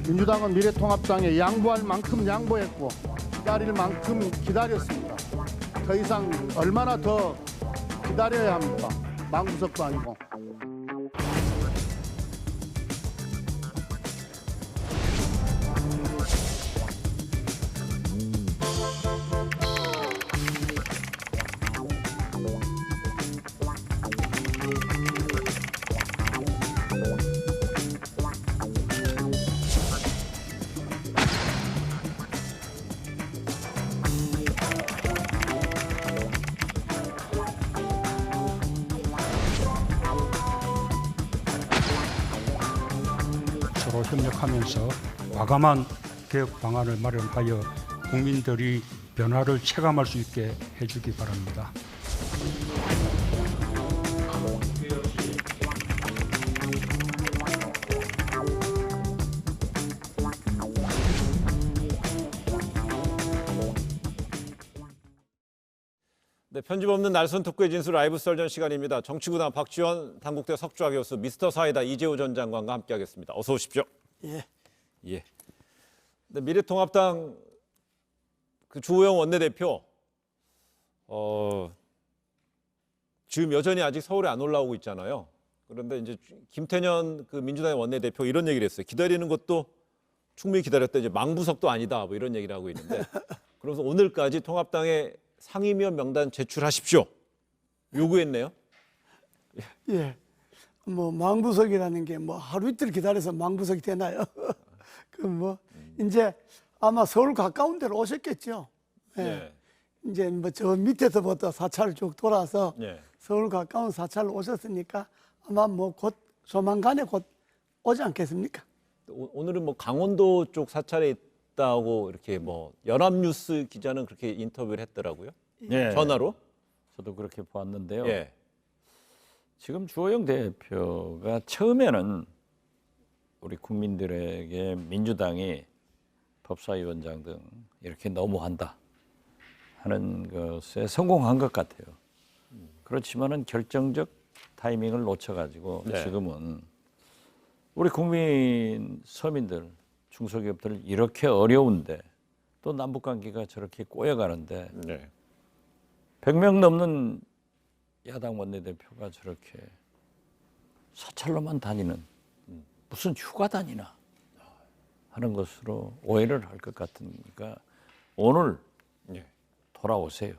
민주당은 미래통합당에 양보할 만큼 양보했고 기다릴 만큼 기다렸습니다. 더 이상 얼마나 더 기다려야 합니까? 망구석도 아니고. 서로 협력하면서 과감한 개혁 방안을 마련하여 국민들이 변화를 체감할 수 있게 해주기 바랍니다. 네, 편집 없는 날선 토크의 진수 라이브 썰전 시간입니다. 정치구단 박지원, 단국대 석좌 교수, 미스터 사이다 이재호 전 장관과 함께하겠습니다. 어서 오십시오. 예. 예. 네, 미래통합당 그 주호영 원내대표 지금 여전히 아직 서울에 안 올라오고 있잖아요. 그런데 이제 김태년 그 민주당의 원내대표 이런 얘기를 했어요. 기다리는 것도 충분히 기다렸다. 이제 망부석도 아니다. 뭐 이런 얘기를 하고 있는데 그래서 오늘까지 통합당의 상임위원 명단 제출하십시오. 요구했네요. 예. 뭐 망부석이라는 게 뭐 하루 이틀 기다려서 망부석이 되나요? 그 뭐 이제 아마 서울 가까운 데로 오셨겠죠. 예. 네. 이제 뭐 저 밑에서부터 사찰을 쭉 돌아서 네. 서울 가까운 사찰로 오셨으니까 아마 뭐 곧 조만간에 곧 오지 않겠습니까? 오늘은 뭐 강원도 쪽 사찰에 있다고 이렇게 뭐 연합뉴스 기자는 그렇게 인터뷰를 했더라고요. 예, 전화로. 저도 그렇게 보았는데요. 예. 지금 주호영 대표가 처음에는 우리 국민들에게 민주당이 법사위원장 등 이렇게 너무한다 하는 것에 성공한 것 같아요. 그렇지만은 결정적 타이밍을 놓쳐가지고 네. 지금은 우리 국민 서민들 중소기업들 이렇게 어려운데 또 남북관계가 저렇게 꼬여가는데 네. 100명 넘는 야당 원내대표가 저렇게 사찰로만 다니는 무슨 휴가 다니나 하는 것으로 오해를 할 것 같으니까 오늘 예. 돌아오세요.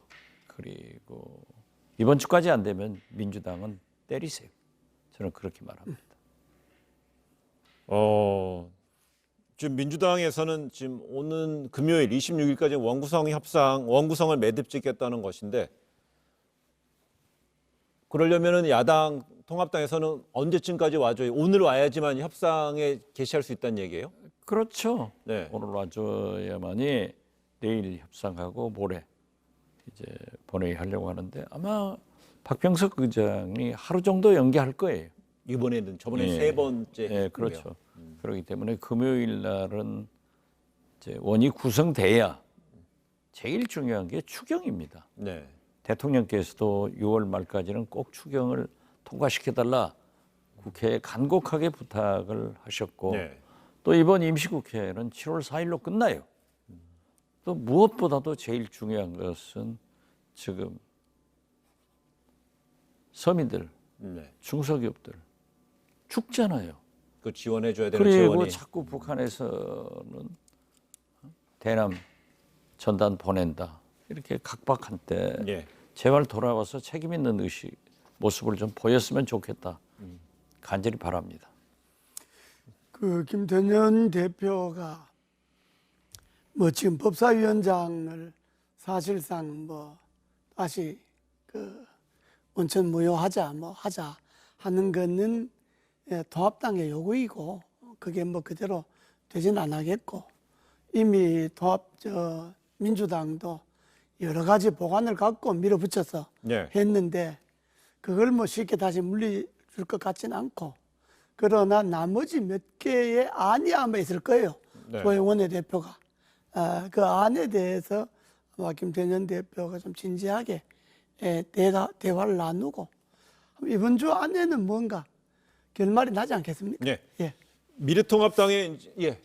그리고 이번 주까지 안 되면 민주당은 때리세요. 저는 그렇게 말합니다. 지금 민주당에서는 지금 오는 금요일 26일까지 원구성을 매듭 짓겠다는 것인데 그러려면은 야당 통합당에서는 언제쯤까지 와줘요? 오늘 와야지만 협상에 개시할 수 있다는 얘기예요? 그렇죠. 네. 오늘 와줘야만이 내일 협상하고 모레 이제 본회의 하려고 하는데 아마 박병석 의장이 하루 정도 연기할 거예요. 이번에는 저번에 예. 세 번째. 예, 그렇죠. 그렇기 때문에 금요일 날은 이제 원이 구성돼야 제일 중요한 게 추경입니다. 네. 대통령께서도 6월 말까지는 꼭 추경을 통과시켜달라 국회에 간곡하게 부탁을 하셨고 네. 또 이번 임시국회는 7월 4일로 끝나요. 또 무엇보다도 제일 중요한 것은 지금 서민들, 네. 중소기업들 죽잖아요. 그 지원해줘야 되는 그리고 지원이. 자꾸 북한에서는 대남 전단 보낸다 이렇게 각박한 때 예. 제발 돌아와서 책임 있는 모습을 좀 보였으면 좋겠다. 간절히 바랍니다. 그 김태년 대표가 뭐 지금 법사위원장을 사실상 뭐 다시 그 원천 무효하자 뭐 하자 하는 거는 통합당의 요구이고 그게 뭐 그대로 되진 않겠고 이미 민주당도 여러 가지 보관을 갖고 밀어붙여서 네. 했는데 그걸 뭐 쉽게 다시 물리줄 것 같지는 않고 그러나 나머지 몇 개의 안이 아마 있을 거예요. 네. 조영 원내대표가 그 안에 대해서 아마 김태년 대표가 좀 진지하게 대화를 나누고 이번 주 안에는 뭔가 결말이 나지 않겠습니까? 네. 예. 미래통합당의 예.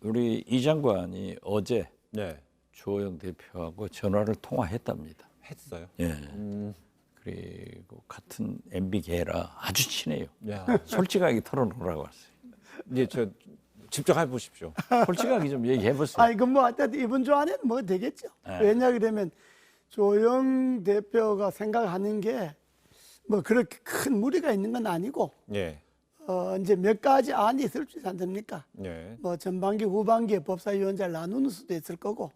우리 이 장관이 어제 네. 주호영 대표하고 전화를 통화했답니다. 했어요. 예. 그리고 같은 MB계라 아주 친해요. 야. 솔직하게 털어놓으라고 했어요. 이제 저 직접 해보십시오. 솔직하게 좀 얘기해 보세요. 아니 그뭐 하여튼 이번 주 안에는 뭐 되겠죠. 네. 왜냐 그러면 조영 대표가 생각하는 게 뭐 그렇게 큰 무리가 있는 건 아니고 예. 이제 몇 가지 안이 있을 수 있지 않습니까? 예. 뭐 전반기 후반기에 법사위원장을 나누는 수도 있을 거고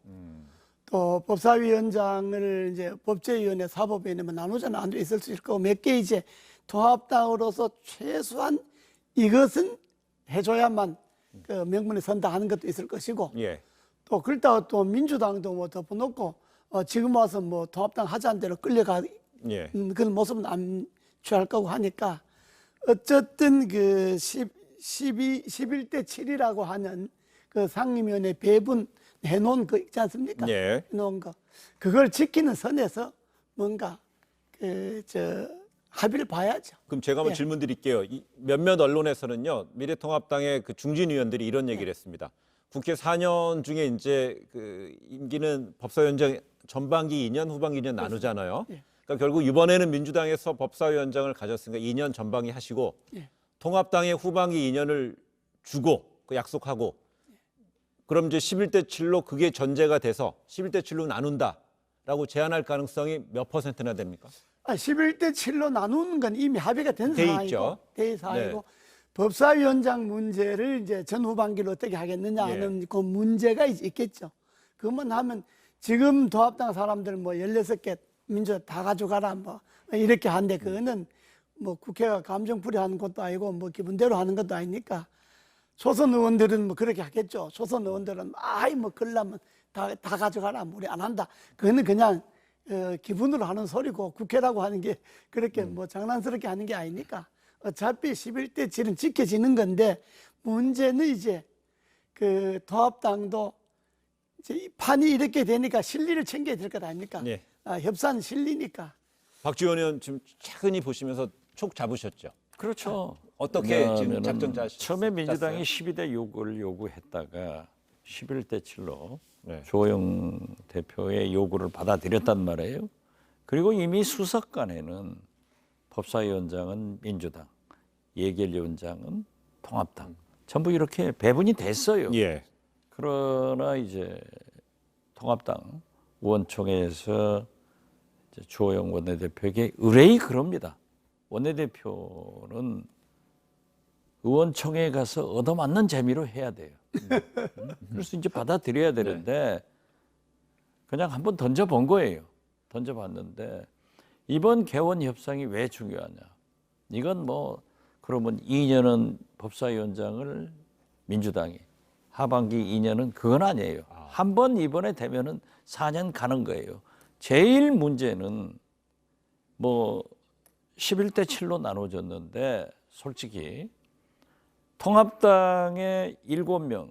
또 법사위원장을 이제 법제위원회 사법위원회 뭐 나누자는 안도 있을 수 있을 거고 몇 개 이제 통합당으로서 최소한 이것은 해줘야만 그 명분에 선다 하는 것도 있을 것이고 예. 또 그렇다고 또 민주당도 뭐 덮어놓고 지금 와서 뭐 통합당 하자는 대로 끌려가 예. 그런 모습은 안 취할 거고 하니까 어쨌든 그 11대 7이라고 하는 그 상임위원회 배분 해놓은 거 있지 않습니까? 예. 해놓은 거 그걸 지키는 선에서 뭔가 합의를 봐야죠. 그럼 제가 한번 예. 질문 드릴게요. 몇몇 언론에서는요, 미래통합당의 그 중진 의원들이 이런 얘기를 했습니다. 국회 4년 중에 이제 그 임기는 법사위원장 전반기 2년, 후반기 2년 나누잖아요. 예. 그러니까 결국 이번에는 민주당에서 법사위원장을 가졌으니까 2년 전반기 하시고 예. 통합당의 후반기 2년을 주고 그 약속하고 그럼 이제 11대 7로 그게 전제가 돼서 11대 7로 나눈다라고 제안할 가능성이 몇 %나 됩니까? 11대 7로 나누는 건 이미 합의가 된 돼 상황이고, 있죠. 돼 상황이고 네. 법사위원장 문제를 이제 전 후반기로 어떻게 하겠느냐 하는 그 문제가 있겠죠. 그것만 하면 지금 통합당 사람들 뭐 16개 민주 다 가져가라 뭐 이렇게 하는데 그거는 뭐 국회가 감정풀이 하는 것도 아니고 뭐 기분대로 하는 것도 아니니까 초선 의원들은 뭐 그렇게 하겠죠. 초선 의원들은 아이 뭐 그러려면 다 가져가라 뭐 우리 안 한다. 그거는 그냥 기분으로 하는 소리고 국회라고 하는 게 그렇게 뭐 장난스럽게 하는 게 아니니까 어차피 11대 7은 지켜지는 건데 문제는 이제 그 통합당도 이제 이 판이 이렇게 되니까 실리를 챙겨야 될 것 아닙니까? 예. 협상 실리니까. 박지원 의원 지금 최근히 보시면서 촉 잡으셨죠? 그렇죠. 어떻게 지금 왜냐하면은 작전 짜셨어요? 처음에 민주당이 12대 6을 요구했다가 11대 7로 네. 조영 대표의 요구를 받아들였단 말이에요. 그리고 이미 수석간에는 법사위원장은 민주당, 예결위원장은 통합당 전부 이렇게 배분이 됐어요. 예. 그러나 이제 통합당 의원총회에서 이제 주호영 원내대표에게 의뢰이 그럽니다. 원내대표는 의원총회에 가서 얻어맞는 재미로 해야 돼요. 그래서 이제 받아들여야 되는데 그냥 한번 던져본 거예요. 던져봤는데 이번 개원 협상이 왜 중요하냐? 이건 뭐 그러면 2년은 법사위원장을 민주당이 하반기 2년은 그건 아니에요. 한 번 이번에 되면은 4년 가는 거예요. 제일 문제는 뭐 11대 7로 나눠졌는데 솔직히 통합당의 7명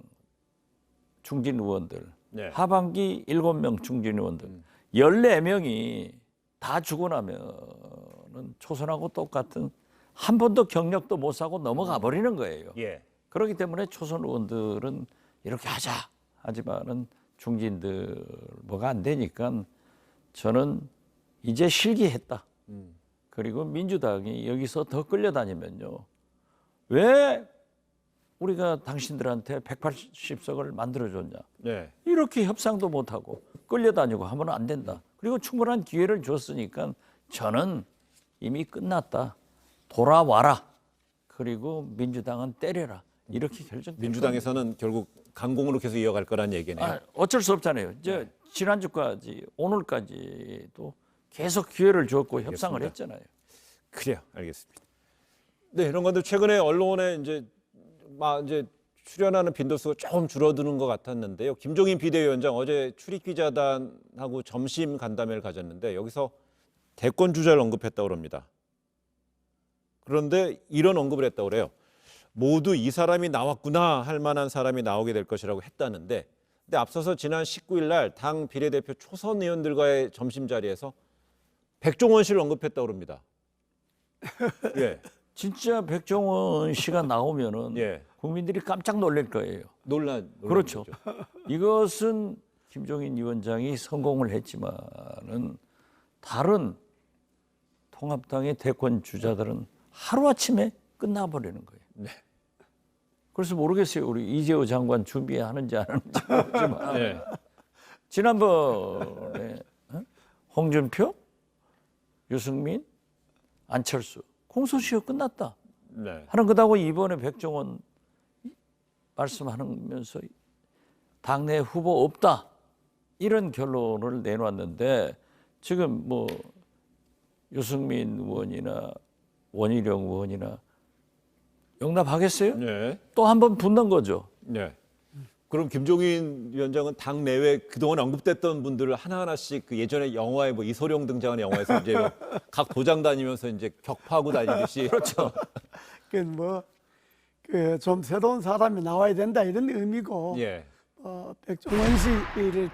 중진 의원들, 네. 하반기 7명 중진 의원들, 14명이 다 죽고 나면은 초선하고 똑같은 한 번도 경력도 못 사고 넘어가 버리는 거예요. 예. 그렇기 때문에 초선 의원들은 이렇게 하자 하지만은 중진들 뭐가 안 되니까 저는 이제 실기했다. 그리고 민주당이 여기서 더 끌려다니면요. 왜 우리가 당신들한테 180석을 만들어줬냐. 네. 이렇게 협상도 못하고 끌려다니고 하면 안 된다. 그리고 충분한 기회를 줬으니까 저는 이미 끝났다. 돌아와라. 그리고 민주당은 때려라. 이렇게 결정. 민주당에서는 결국 강공으로 계속 이어갈 거란 얘기네요. 어쩔 수 없잖아요. 이제 지난주까지 오늘까지도 계속 기회를 줬고 협상을 했잖아요. 그래요. 알겠습니다. 네, 이런 건들 최근에 언론에 이제 출연하는 빈도수가 조금 줄어드는 것 같았는데요. 김종인 비대위원장 어제 출입기자단하고 점심 간담회를 가졌는데 여기서 대권 주자를 언급했다고 합니다. 그런데 이런 언급을 했다고 그래요. 모두 이 사람이 나왔구나 할 만한 사람이 나오게 될 것이라고 했다는데 근데 앞서서 지난 19일 날 당 비례대표 초선 의원들과의 점심 자리에서 백종원 씨를 언급했다고 합니다. 예. 진짜 백종원 씨가 나오면은 예. 국민들이 깜짝 놀랄 거예요. 논란 그렇죠. 거죠. 이것은 김종인 위원장이 성공을 했지만은 다른 통합당의 대권 주자들은 하루아침에 끝나버리는 거예요. 네. 그래서 모르겠어요. 우리 이재호 장관 준비하는지 안 하는지 모르지만 네. 지난번에 홍준표, 유승민, 안철수 공소시효 끝났다 네. 하는 거다고 이번에 백종원 말씀하면서 당내 후보 없다 이런 결론을 내놨는데 지금 뭐 유승민 의원이나 원희룡 의원이나 용납하겠어요? 네. 또 한 번 붙는 거죠. 네. 그럼 김종인 위원장은 당 내외 그동안 언급됐던 분들을 하나하나씩 그 예전에 영화에 뭐 이소룡 등장하는 영화에서 이제 각 도장 다니면서 이제 격파하고 다니듯이 그렇죠. 좀 새로운 사람이 나와야 된다 이런 의미고 예. 백종원 씨를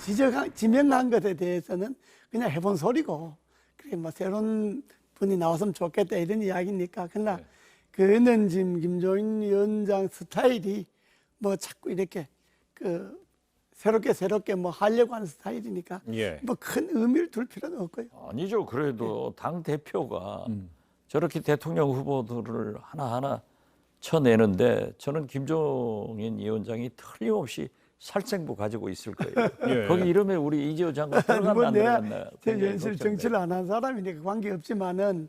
지명한 것에 대해서는 그냥 해본 소리고 그게 뭐 새로운 분이 나왔으면 좋겠다 이런 이야기니까 그러나 그는 지금 김종인 위원장 스타일이 뭐 자꾸 이렇게 새롭게 뭐 하려고 하는 스타일이니까 예. 뭐 큰 의미를 둘 필요는 없고요. 아니죠. 그래도 당 대표가 저렇게 대통령 후보들을 하나하나 쳐내는데 저는 김종인 위원장이 틀림없이 살생부 가지고 있을 거예요. 예. 거기 이름에 우리 이재호 장관 들어갔나 뭐 안 내가 들어갔나. 연실 정치를 안 한 사람이니까 관계 없지만은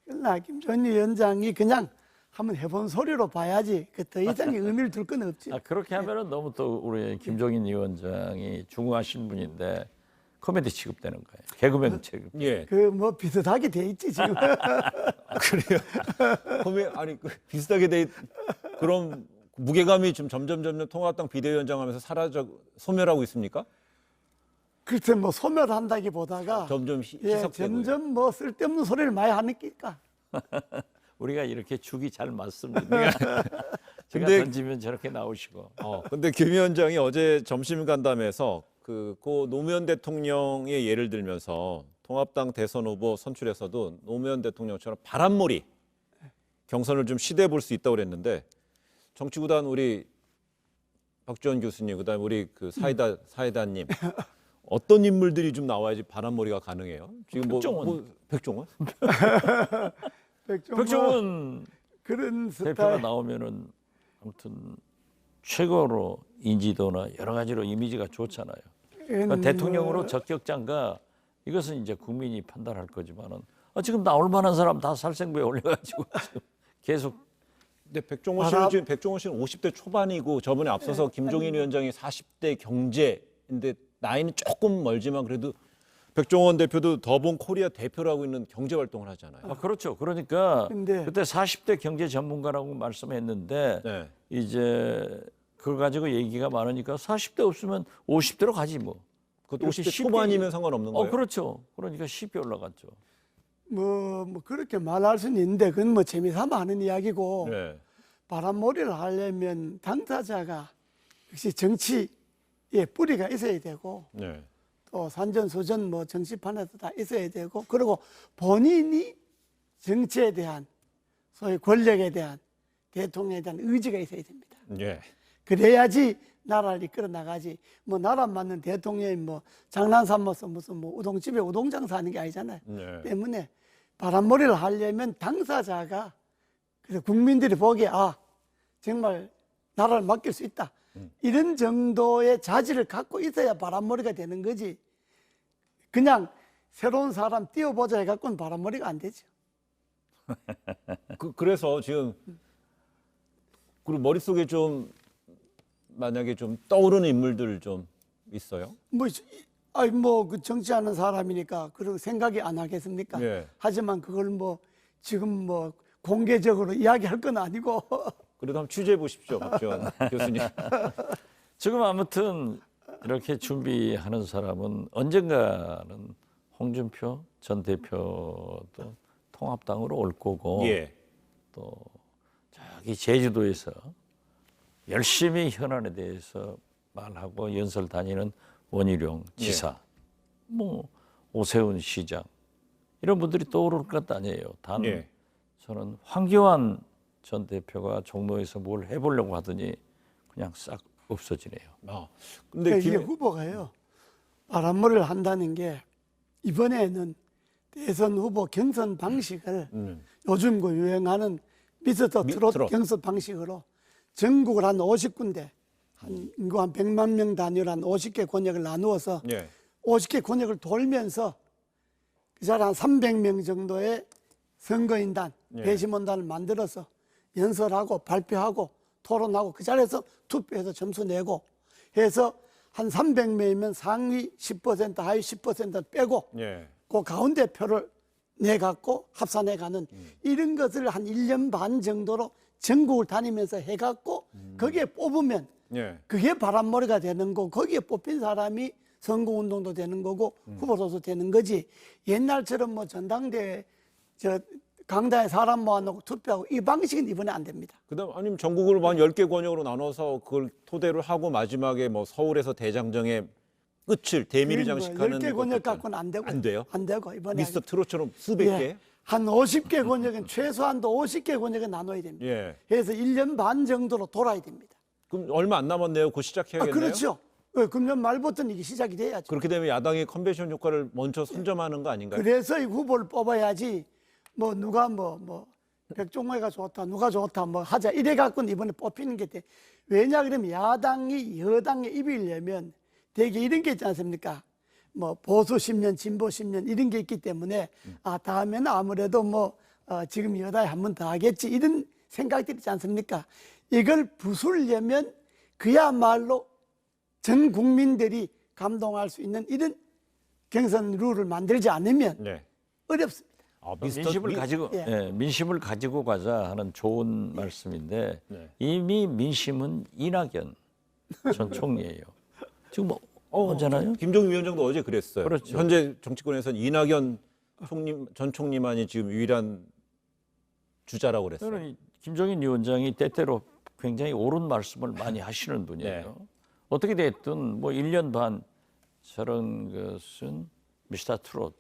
그러나 김종인 위원장이 그냥 한번 해본 소리로 봐야지 더 이상의 의미를 둘 건 없지. 그렇게 하면은 너무 또 우리 김종인 위원장이 중후하신 분인데 코미디 취급되는 거예요. 개그맨 취급. 예. 뭐 비슷하게 돼 있지 지금. 그래요. 그러면 아니 비슷하게 돼 그럼 무게감이 좀 점점 통합당 비대위원장 하면서 소멸하고 있습니까? 글쎄 뭐 소멸한다기보다가 점점 예, 희석되고. 점점 뭐 쓸데없는 소리를 많이 하니까. 우리가 이렇게 죽이 잘 맞습니다. 제가 근데- 던지면 저렇게 나오시고. 근데 김 위원장이 어제 점심 간담회에서 고 노무현 대통령의 예를 들면서 통합당 대선 후보 선출에서도 노무현 대통령처럼 바람몰이 경선을 좀 시도해 볼 수 있다고 그랬는데 정치구단 우리 박지원 교수님 그다음에 우리 그 사이다님 어떤 인물들이 좀 나와야지 바람몰이가 가능해요? 지금 백종원. 백종원? 백종원 그런 대표가 스타일. 나오면은 아무튼 최고로 인지도나 여러 가지로 이미지가 좋잖아요. 그러니까 대통령으로 적격자인가 이것은 이제 국민이 판단할 거지만은 지금 나올 만한 사람 다 살생부에 올려가지고 지금 계속. 근데 백종원 씨는 50대 초반이고 저번에 앞서서 김종인 위원장이 40대 경제인데 나이는 조금 멀지만 그래도 백종원 대표도 더본 코리아 대표를 하고 있는 경제 활동을 하잖아요. 그렇죠. 그러니까 근데- 그때 40대 경제 전문가라고 말씀했는데 네. 이제 그걸 가지고 얘기가 많으니까 40대 없으면 50대로 가지 뭐. 그것도 이렇게 50대 쉽게- 초반이면 상관없는 거예요. 그렇죠. 그러니까 쉽게 올라갔죠. 뭐 그렇게 말할 수는 있는데 그건 뭐 재미삼아 하는 이야기고 네. 바람몰이를 하려면 당사자가 역시 정치에 뿌리가 있어야 되고 네. 또 산전수전 뭐 정치판에도 다 있어야 되고 그리고 본인이 정치에 대한 소위 권력에 대한 대통령에 대한 의지가 있어야 됩니다. 예. 그래야지 나라를 이끌어 나가지 뭐 나라 맞는 대통령이 뭐 장난 삼아서 무슨 뭐 우동집에 우동장사 하는 게 아니잖아요. 네. 때문에 바람몰이를 하려면 당사자가 그래서 국민들이 보기에 정말 나라를 맡길 수 있다. 이런 정도의 자질을 갖고 있어야 바람몰이가 되는 거지. 그냥 새로운 사람 띄워보자 해갖고는 바람몰이가 안 되죠. 그래서 지금 그리고 머릿속에 좀 만약에 좀 떠오르는 인물들 좀 있어요? 그 정치하는 사람이니까 그런 생각이 안 하겠습니까? 예. 하지만 그걸 뭐 지금 뭐 공개적으로 이야기할 건 아니고 그래도 한번 취재해 보십시오, 박지원 교수님. 지금 아무튼 이렇게 준비하는 사람은 언젠가는 홍준표 전 대표도 통합당으로 올 거고 예. 또 저기 제주도에서 열심히 현안에 대해서 말하고 연설 다니는 원희룡 지사, 뭐 오세훈 시장 이런 분들이 떠오를 것 아니에요. 단 예. 저는 황교안 전 대표가 종로에서 뭘 해보려고 하더니 그냥 싹 없어지네요. 근데 그러니까 이게 후보가요. 바람mol을 한다는 게 이번에는 대선 후보 경선 방식을 요즘 그 유행하는 미스터 트롯 트롯. 경선 방식으로 전국을 한 50군데 한 인구 한 100만 명 단위로 한 50개 권역을 나누어서 예. 50개 권역을 돌면서 그 자리 한 300명 정도의 선거인단, 예. 배심원단을 만들어서 연설하고 발표하고 토론하고 그 자리에서 투표해서 점수 내고 해서 한 300명이면 상위 10% 하위 10% 빼고 예. 그 가운데 표를 내갖고 합산해가는 이런 것을 한 1년 반 정도로 전국을 다니면서 해갖고 거기에 뽑으면 예. 그게 바람머리가 되는 거고 거기에 뽑힌 사람이 선거운동도 되는 거고 후보로서 되는 거지 옛날처럼 뭐 전당대회 저 강당에 사람 모아놓고 투표하고 이 방식은 이번에 안 됩니다. 그다음 아니면 전국을 한 10개 권역으로 나눠서 그걸 토대로 하고 마지막에 뭐 서울에서 대장정의 끝을 대미를 장식하는 10개 권역 것도 갖고는 안 되고 안 돼요? 안 되고 이번에 미스터 트롯처럼 수백 예, 개? 한 50개 권역은 최소한도 50개 권역에 나눠야 됩니다. 예. 그래서 1년 반 정도로 돌아야 됩니다. 그럼 얼마 안 남았네요. 곧 시작해야겠네요. 그렇죠. 금년 말부터는 이게 시작이 돼야죠. 그렇게 되면 야당이 컨벤션 효과를 먼저 선점하는 거 아닌가요? 그래서 이 후보를 뽑아야지 뭐 누가 뭐 백종원이가 좋다 누가 좋다 뭐 하자 이래 갖고는 이번에 뽑히는 게 돼. 왜냐 그러면 야당이 여당에 이기려면 되게 이런 게 있지 않습니까? 뭐 보수 10년 진보 10년 이런 게 있기 때문에 아 다음에는 아무래도 뭐 지금 여당이 한 번 더 하겠지 이런 생각들이 있지 않습니까? 이걸 부수려면 그야말로 전 국민들이 감동할 수 있는 이런 경선 룰을 만들지 않으면 네. 어렵습니다. 민심을 가지고 가자 하는 좋은 말씀인데 네. 이미 민심은 이낙연 전 총리예요. 지금 뭐 언제나요? 김종인 위원장도 어제 그랬어요. 그렇죠. 현재 정치권에서는 이낙연 전 총리만이 지금 유일한 주자라고 그랬어요. 저는 김종인 위원장이 때때로 굉장히 옳은 말씀을 많이 하시는 분이에요. 네. 어떻게 됐든 뭐 1년 반 저런 것은 미스터 트롯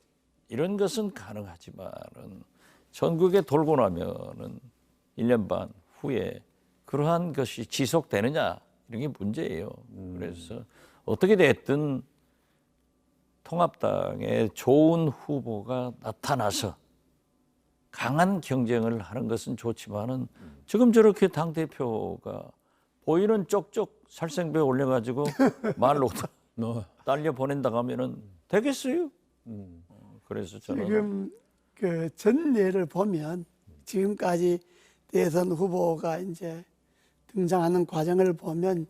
이런 것은 가능하지만은 전국에 돌고 나면은 1년 반 후에 그러한 것이 지속되느냐 이런 게 문제예요. 그래서 어떻게 됐든 통합당의 좋은 후보가 나타나서 강한 경쟁을 하는 것은 좋지만은 지금 저렇게 당 대표가 보이는 쪽쪽 살생부에 올려가지고 말로 딸려 보낸다고 하면은 되겠어요? 그래서 저는 지금 그 전례를 보면 지금까지 대선 후보가 이제 등장하는 과정을 보면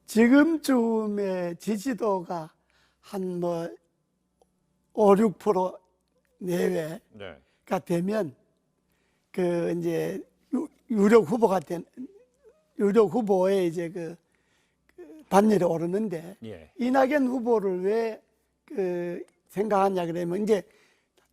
지금쯤의 지지도가 한 뭐 5, 6% 내외가 네. 되면 그 이제 유력 후보의 이제 그 반열에 오르는데 예. 이낙연 후보를 왜 그 생각하냐 그러면 이제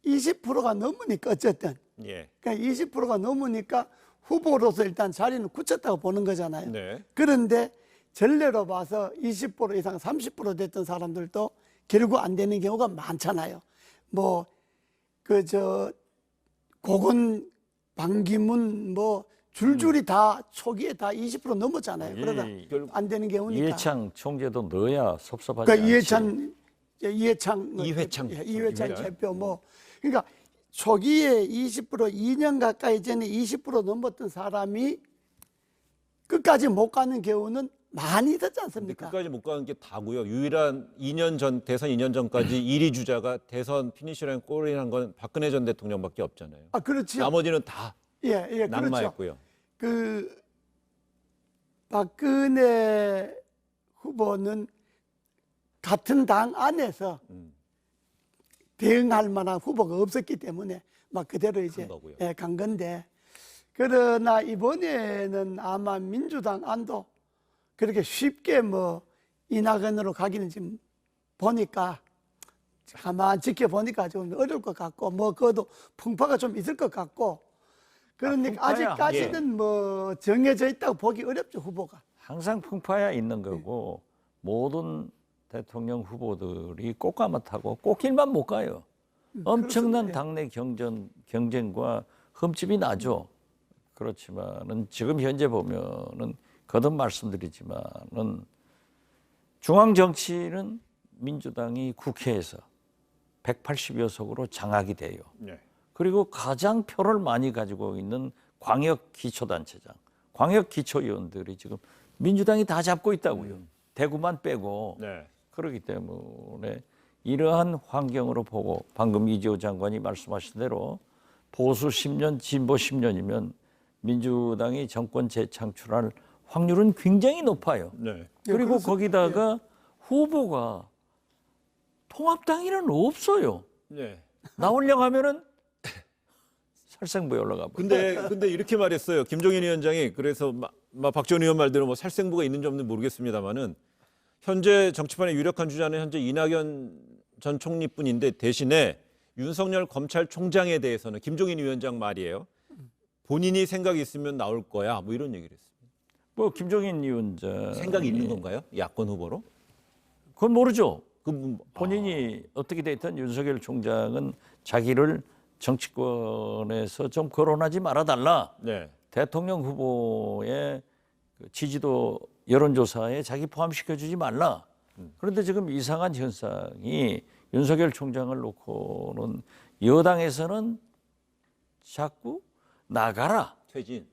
20%가 넘으니까 어쨌든 예. 그러니까 20%가 넘으니까 후보로서 일단 자리는 굳혔다고 보는 거잖아요. 네. 그런데 전례로 봐서 20% 이상 30% 됐던 사람들도 결국 안 되는 경우가 많잖아요. 뭐 고건 반기문 뭐 줄줄이 다 초기에 다 20% 넘었잖아요. 그러다 안 되는 경우니까. 이해창 총재도 넣어야 섭섭하지 그러니까 않지. 이해창 대표 뭐 그러니까 초기에 20% 2년 가까이 전에 20% 넘었던 사람이 끝까지 못 가는 경우는 많이 있었지 근데 않습니까? 끝까지 못 가는 게 다고요. 유일한 2년 전 대선 2년 전까지 1위 주자가 대선 피니시라인 골인한 건 박근혜 전 대통령밖에 없잖아요. 아 그렇죠. 나머지는 다 그렇죠. 낙마했고요. 그 박근혜 후보는 같은 당 안에서 대응할 만한 후보가 없었기 때문에 막 그대로 이제 거고요. 간 건데 그러나 이번에는 아마 민주당 안도 그렇게 쉽게 뭐 이낙연으로 가기는 지금 보니까 가만 지켜보니까 좀 어려울 것 같고 뭐 그것도 풍파가 좀 있을 것 같고 그러니까 풍파야. 아직까지는 뭐 정해져 있다고 보기 어렵죠 후보가. 항상 풍파야 있는 거고 모든 대통령 후보들이 꽃가마 타고 꽃길만 못 가요. 엄청난 그렇습니다. 당내 경쟁과 흠집이 나죠. 그렇지만은 지금 현재 보면은 거듭 말씀드리지만은 중앙 정치는 민주당이 국회에서 180여 석으로 장악이 돼요. 네. 그리고 가장 표를 많이 가지고 있는 광역 기초단체장, 광역 기초위원들이 지금 민주당이 다 잡고 있다고요. 대구만 빼고. 네. 그렇기 때문에 이러한 환경으로 보고 방금 이재호 장관이 말씀하신 대로 보수 10년, 진보 10년이면 민주당이 정권 재창출할 확률은 굉장히 높아요. 네. 그리고 거기다가 후보가 통합당에는 없어요. 네. 나오려고 하면은 살생부에 올라가 버려. 근데 이렇게 말했어요. 김종인 위원장이 그래서 박지원 의원 말대로 뭐 살생부가 있는지 없는지 모르겠습니다만은 현재 정치판의 유력한 주자는 현재 이낙연 전 총리뿐인데 대신에 윤석열 검찰총장에 대해서는 김종인 위원장 말이에요. 본인이 생각이 있으면 나올 거야. 뭐 이런 얘기를 했습니다. 뭐 김종인 위원장 생각이 있는 건가요? 야권 후보로? 그건 모르죠. 그 본인이 어떻게 됐든 윤석열 총장은 자기를 정치권에서 좀 거론하지 말아달라. 네. 대통령 후보의 그 지지도 여론조사에 자기 포함시켜주지 말라. 그런데 지금 이상한 현상이 윤석열 총장을 놓고는 여당에서는 자꾸 나가라. 퇴진.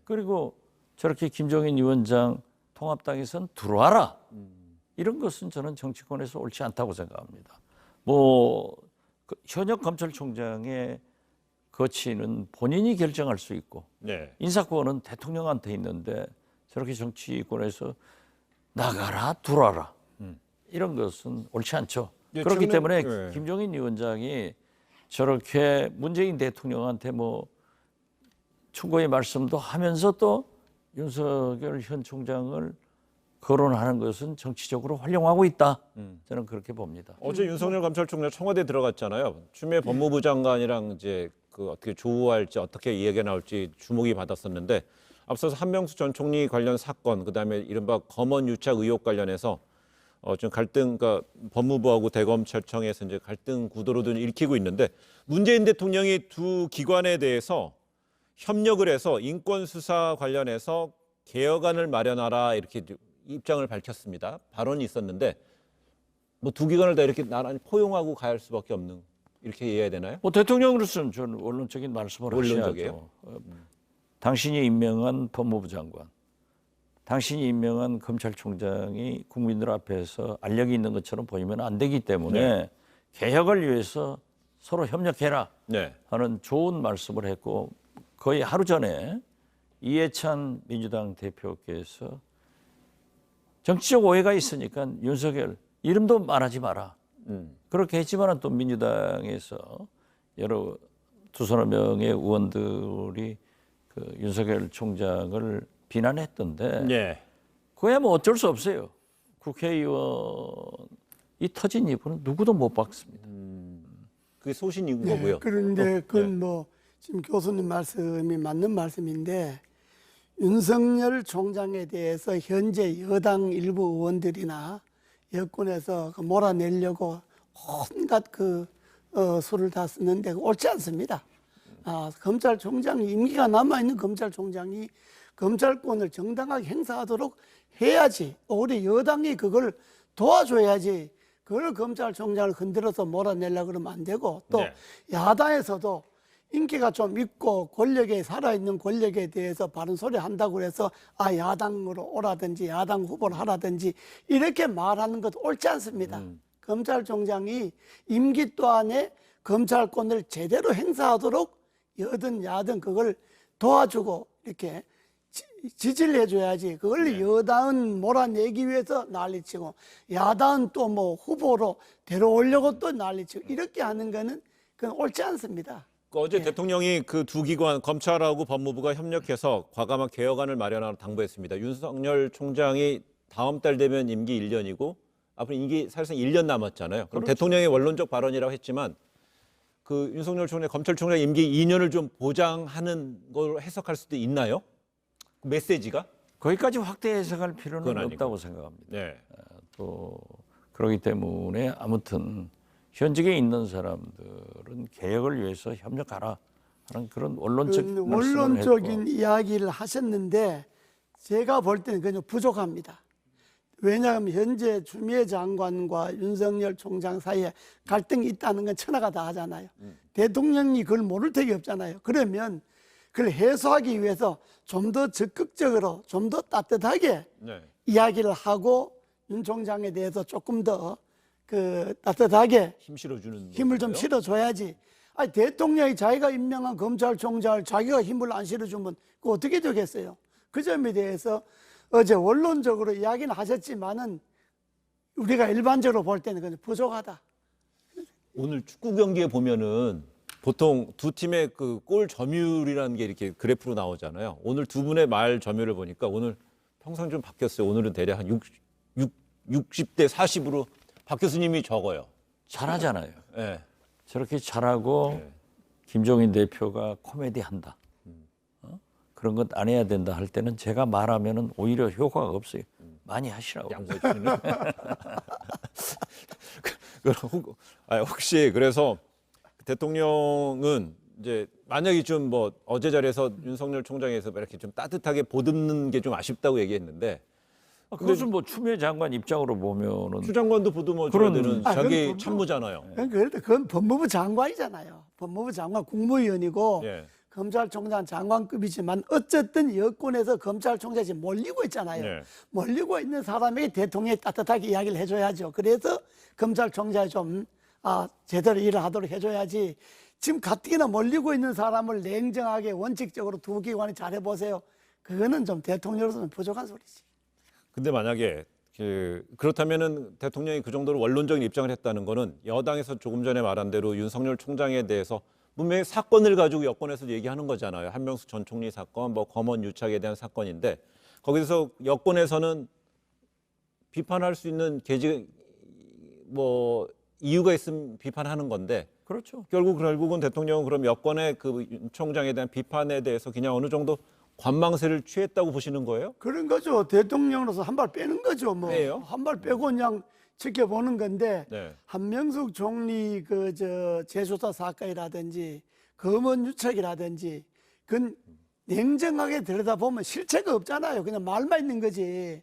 그리고 저렇게 김종인 위원장 통합당에서는 들어와라. 이런 것은 저는 정치권에서 옳지 않다고 생각합니다. 뭐 현역 검찰총장의 거치는 본인이 결정할 수 있고 네. 인사권은 대통령한테 있는데 저렇게 정치권에서 나가라 들어와라 이런 것은 옳지 않죠. 네, 그렇기 최근에- 때문에 네. 김종인 위원장이 저렇게 문재인 대통령한테 뭐 충고의 말씀도 하면서 또 윤석열 현 총장을 거론하는 것은 정치적으로 활용하고 있다. 저는 그렇게 봅니다. 어제 윤석열 검찰총장 청와대 들어갔잖아요. 추미애 법무부 장관이랑 이제 그 어떻게 조우할지 어떻게 이야기가 나올지 주목이 받았었는데 앞서서 한명수 전 총리 관련 사건 그다음에 이른바 검언 유착 의혹 관련해서 지금 갈등 그러니까 법무부하고 대검찰청에서 이제 갈등 구도로 좀 읽히고 있는데 문재인 대통령이 두 기관에 대해서 협력을 해서 인권 수사 관련해서 개혁안을 마련하라 이렇게 입장을 밝혔습니다. 발언이 있었는데 뭐 두 기관을 다 이렇게 나란히 포용하고 갈 수밖에 없는 이렇게 이해해야 되나요? 뭐 대통령으로서는 저는 원론적인 말씀을 원론적이에요? 하셔야죠. 당신이 임명한 법무부 장관, 당신이 임명한 검찰총장이 국민들 앞에서 알력이 있는 것처럼 보이면 안 되기 때문에 개혁을 위해서 서로 협력해라 네. 하는 좋은 말씀을 했고 거의 하루 전에 이해찬 민주당 대표께서 정치적 오해가 있으니까 윤석열 이름도 말하지 마라. 그렇게 했지만 또 민주당에서 여러 두서너 명의 의원들이 그 윤석열 총장을 비난했던데 네. 그야 뭐 어쩔 수 없어요. 국회의원이 터진 이유는 누구도 못 박습니다. 그게 소신인 네, 거고요. 그런데 그건 뭐 지금 교수님 말씀이 맞는 말씀인데 윤석열 총장에 대해서 현재 여당 일부 의원들이나 여권에서 그 몰아내려고 온갖 수를 다 쓰는데 옳지 않습니다. 검찰총장이 임기가 남아있는 검찰총장이 검찰권을 정당하게 행사하도록 해야지. 우리 여당이 그걸 도와줘야지. 그걸 검찰총장을 흔들어서 몰아내려고 그러면 안 되고 또 네. 야당에서도 인기가 좀 있고 권력에 살아있는 권력에 대해서 바른 소리 한다고 해서 야당으로 오라든지 야당 후보를 하라든지 이렇게 말하는 것도 옳지 않습니다. 검찰총장이 임기 동안에 검찰권을 제대로 행사하도록 여든 야든 그걸 도와주고 이렇게 지지를 해줘야지. 그걸 여당은 몰아내기 위해서 난리치고 야당은 또 뭐 후보로 데려오려고 또 난리치고 이렇게 하는 거는 그건 옳지 않습니다. 어제 대통령이 그 두 기관 검찰하고 법무부가 협력해서 과감한 개혁안을 마련하라 당부했습니다. 윤석열 총장이 다음 달 되면 임기 1년이고 앞으로 임기 사실상 1년 남았잖아요. 그럼 대통령의 원론적 발언이라고 했지만 그 윤석열 총장 검찰총장 임기 2년을 좀 보장하는 걸 해석할 수도 있나요? 그 메시지가? 거기까지 확대 해석할 그건 필요는 아니고. 없다고 생각합니다. 네. 또 그렇기 때문에 아무튼 현직에 있는 사람들은 개혁을 위해서 협력하라 하는 그런 원론적 그 말씀을 원론적인 했고. 이야기를 하셨는데 제가 볼 때는 그냥 부족합니다. 왜냐하면 현재 추미애 장관과 윤석열 총장 사이에 갈등이 있다는 건 천하가 다 하잖아요. 대통령이 그걸 모를 턱이 없잖아요. 그러면 그걸 해소하기 위해서 좀 더 적극적으로 좀 더 따뜻하게 네. 이야기를 하고 윤 총장에 대해서 조금 더 그 따뜻하게 힘 실어주는 힘을 좀 거고요. 실어줘야지. 아니, 대통령이 자기가 임명한 검찰총장을 자기가 힘을 안 실어주면 그 어떻게 되겠어요? 그 점에 대해서 어제 원론적으로 이야기는 하셨지만은 우리가 일반적으로 볼 때는 그냥 부족하다. 오늘 축구 경기에 보면은 보통 두 팀의 그 골 점유율이라는 게 이렇게 그래프로 나오잖아요. 오늘 두 분의 말 점유율을 보니까 오늘 평상 좀 바뀌었어요. 오늘은 대략 한 60대 40으로 박 교수님이 적어요. 잘하잖아요. 예. 저렇게 잘하고 네. 김종인 대표가 코미디 한다. 그런 것 안 해야 된다 할 때는 제가 말하면은 오히려 효과가 없어요. 많이 하시라고. 양보해 주시는. 혹시 그래서 대통령은 이제 만약에 좀 뭐 어제 자리에서 윤석열 총장에서 이렇게 좀 따뜻하게 보듬는 게 좀 아쉽다고 얘기했는데 그것은 뭐 추미애 장관 입장으로 보면은 추 장관도 보듬어 줘야 그런- 되는 아, 자기 그건 참모잖아요. 그건 법무부 장관이잖아요. 법무부 장관 국무위원이고 예. 검찰총장 장관급이지만 어쨌든 여권에서 검찰총장이 지금 몰리고 있잖아요. 네. 몰리고 있는 사람에게 대통령이 따뜻하게 이야기를 해줘야죠. 그래서 검찰총장이 좀 제대로 일을 하도록 해줘야지. 지금 가뜩이나 몰리고 있는 사람을 냉정하게 원칙적으로 두 기관이 잘해보세요. 그거는 좀 대통령으로서는 부족한 소리지. 근데 만약에 그렇다면은 대통령이 그 정도로 원론적인 입장을 했다는 거는 여당에서 조금 전에 말한 대로 윤석열 총장에 대해서 분명히 사건을 가지고 여권에서 얘기하는 거잖아요. 한명숙 전 총리 사건, 뭐 검언 유착에 대한 사건인데 거기서 여권에서는 비판할 수 있는 이유가 있으면 비판하는 건데 그렇죠. 결국은 대통령은 그럼 여권의 그 윤 총장에 대한 비판에 대해서 그냥 어느 정도 관망세를 취했다고 보시는 거예요? 그런 거죠. 대통령으로서 한 발 빼는 거죠. 뭐 빼요? 한 발 빼고 그냥 지켜보는 건데 네. 한명숙 총리 재수사 사건이라든지 검언 유착이라든지 그건 냉정하게 들여다보면 실체가 없잖아요. 그냥 말만 있는 거지.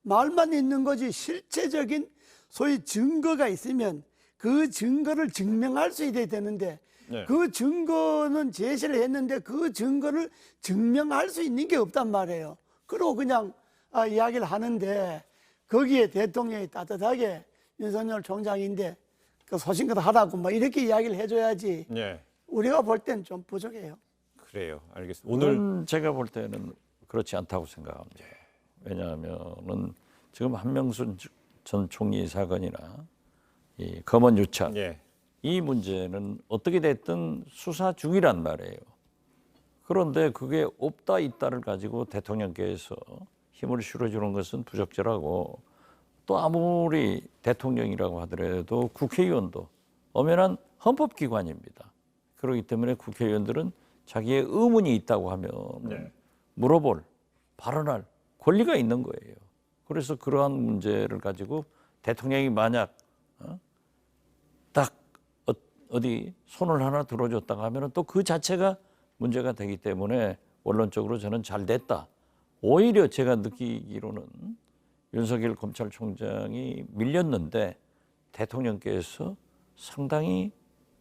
말만 있는 거지 실체적인 소위 증거가 있으면 그 증거를 증명할 수 있어야 되는데 네. 그 증거는 제시를 했는데 그 증거를 증명할 수 있는 게 없단 말이에요. 그리고 그냥 이야기를 하는데 거기에 대통령이 따뜻하게 윤석열 총장인데 그 소신껏 하라고 뭐 이렇게 이야기를 해줘야지. 네. 우리가 볼 땐 좀 부족해요. 그래요. 알겠습니다. 오늘 오늘 제가 볼 때는 그렇지 않다고 생각합니다. 왜냐하면은 지금 한명순 전 총리 사건이나 이 검언 유착 예. 이 문제는 어떻게 됐든 수사 중이란 말이에요. 그런데 그게 없다 있다를 가지고 대통령께서 힘을 실어주는 것은 부적절하고 또 아무리 대통령이라고 하더라도 국회의원도 엄연한 헌법기관입니다. 그렇기 때문에 국회의원들은 자기의 의문이 있다고 하면 네. 물어볼, 발언할 권리가 있는 거예요. 그래서 그러한 문제를 가지고 대통령이 만약 딱 어디 손을 하나 들어줬다가 하면 또 그 자체가 문제가 되기 때문에 원론적으로 저는 잘 됐다. 오히려 제가 느끼기로는 윤석열 검찰총장이 밀렸는데 대통령께서 상당히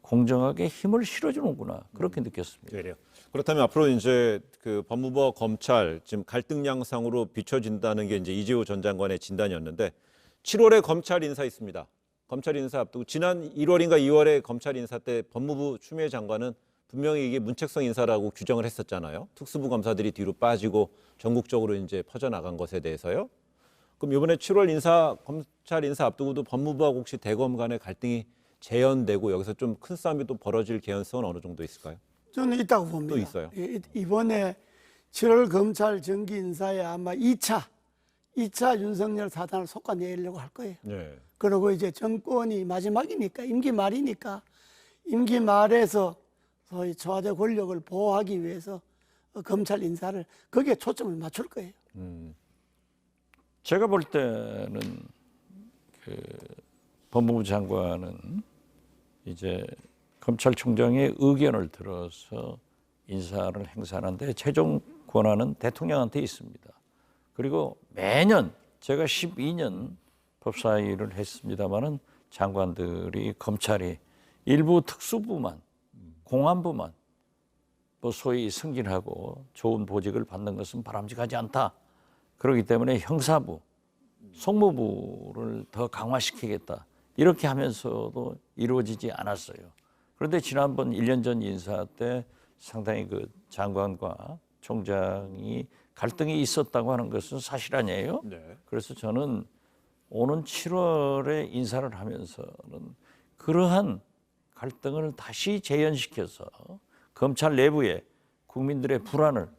공정하게 힘을 실어주는구나 그렇게 느꼈습니다. 그래요. 그렇다면 앞으로 이제 그 법무부와 검찰 지금 갈등 양상으로 비춰진다는 게 이제 이재호 전 장관의 진단이었는데 7월에 검찰 인사 있습니다. 검찰 인사 앞두고 지난 1월인가 2월에 검찰 인사 때 법무부 추미애 장관은 분명히 이게 문책성 인사라고 규정을 했었잖아요. 특수부 검사들이 뒤로 빠지고 전국적으로 이제 퍼져나간 것에 대해서요. 그럼 이번에 7월 검찰 인사 앞두고도 법무부하고 혹시 대검 간의 갈등이 재현되고 여기서 좀 큰 싸움이 또 벌어질 개연성은 어느 정도 있을까요? 저는 있다고 봅니다. 또 있어요? 이번에 7월 검찰 정기 인사에 아마 2차 윤석열 사단을 솎아내려고 할 거예요. 네. 그리고 이제 정권이 마지막이니까 임기 말이니까 임기 말에서 소위 청와대 권력을 보호하기 위해서 검찰 인사를 거기에 초점을 맞출 거예요. 제가 볼 때는 그 법무부 장관은 이제 검찰총장의 의견을 들어서 인사를 행사하는데 최종 권한은 대통령한테 있습니다. 그리고 매년 제가 12년 법사위를 했습니다마는 장관들이 검찰이 일부 특수부만 공안부만 뭐 소위 승진하고 좋은 보직을 받는 것은 바람직하지 않다. 그렇기 때문에 형사부, 송무부를 더 강화시키겠다. 이렇게 하면서도 이루어지지 않았어요. 그런데 지난번 1년 전 인사 때 상당히 그 장관과 총장이 갈등이 있었다고 하는 것은 사실 아니에요. 네. 그래서 저는 오는 7월에 인사를 하면서는 그러한 갈등을 다시 재현시켜서 검찰 내부에 국민들의 불안을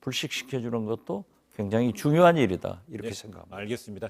불식시켜주는 것도 굉장히 중요한 일이다. 이렇게 생각합니다. 알겠습니다.